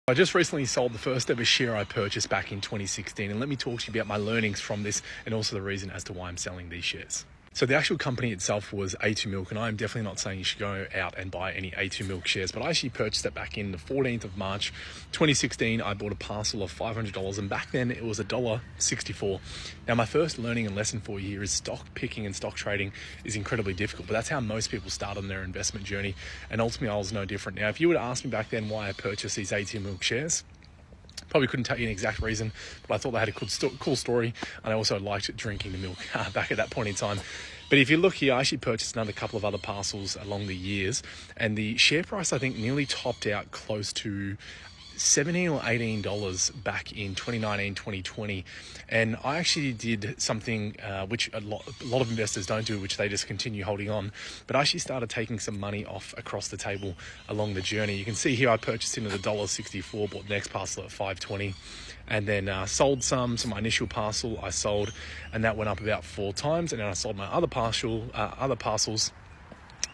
I just recently sold the first ever share I purchased back in 2016, and let me talk to you about my learnings from this and also the reason as to why I'm selling these shares. So the actual company itself was A2 Milk, and I'm definitely not saying you should go out and buy any A2 Milk shares, but I actually purchased it back in the 14th of March 2016. I bought a parcel of $500, and back then it was $1.64. Now my first learning and lesson for you here is stock picking and stock trading is incredibly difficult, but that's how most people start on their investment journey, and ultimately I was no different. Now if you were to ask me back then why I purchased these A2 Milk shares, probably couldn't tell you an exact reason, but I thought they had a cool story, and I also liked drinking the milk back at that point in time. But if you look here, I actually purchased another couple of other parcels along the years, and the share price I think nearly topped out close to $17 or $18 back in 2019, 2020. And I actually did something which a lot of investors don't do, which they just continue holding on. But I actually started taking some money off across the table along the journey. You can see here I purchased in at $1.64, bought the next parcel at $5.20, and then sold some. So my initial parcel I sold, and that went up about 4 times. And then I sold my other parcels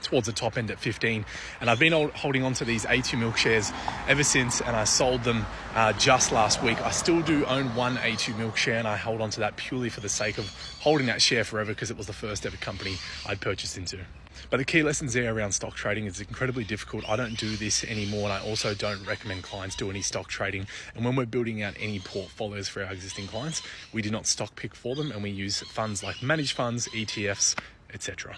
towards the top end at 15, and I've been holding on to these A2 Milk shares ever since, and I sold them just last week. I still do own one A2 Milk share, and I hold on to that purely for the sake of holding that share forever because it was the first ever company I'd purchased into. But the key lessons there around stock trading is incredibly difficult. I don't do this anymore, and I also don't recommend clients do any stock trading. And when we're building out any portfolios for our existing clients, we do not stock pick for them, and we use funds like managed funds, ETFs, etc.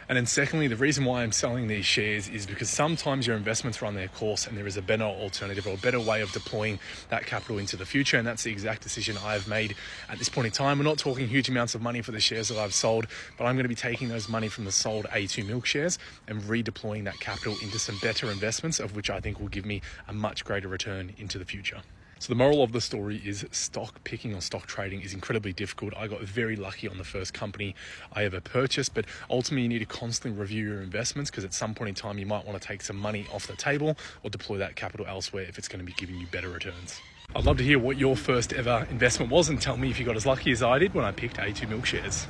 And then secondly, the reason why I'm selling these shares is because sometimes your investments run their course and there is a better alternative or a better way of deploying that capital into the future. And that's the exact decision I've made at this point in time. We're not talking huge amounts of money for the shares that I've sold, but I'm going to be taking those money from the sold A2 Milk shares and redeploying that capital into some better investments, of which I think will give me a much greater return into the future. So the moral of the story is stock picking or stock trading is incredibly difficult. I got very lucky on the first company I ever purchased, but ultimately you need to constantly review your investments because at some point in time you might want to take some money off the table or deploy that capital elsewhere if it's going to be giving you better returns. I'd love to hear what your first ever investment was and tell me if you got as lucky as I did when I picked A2 Milk shares.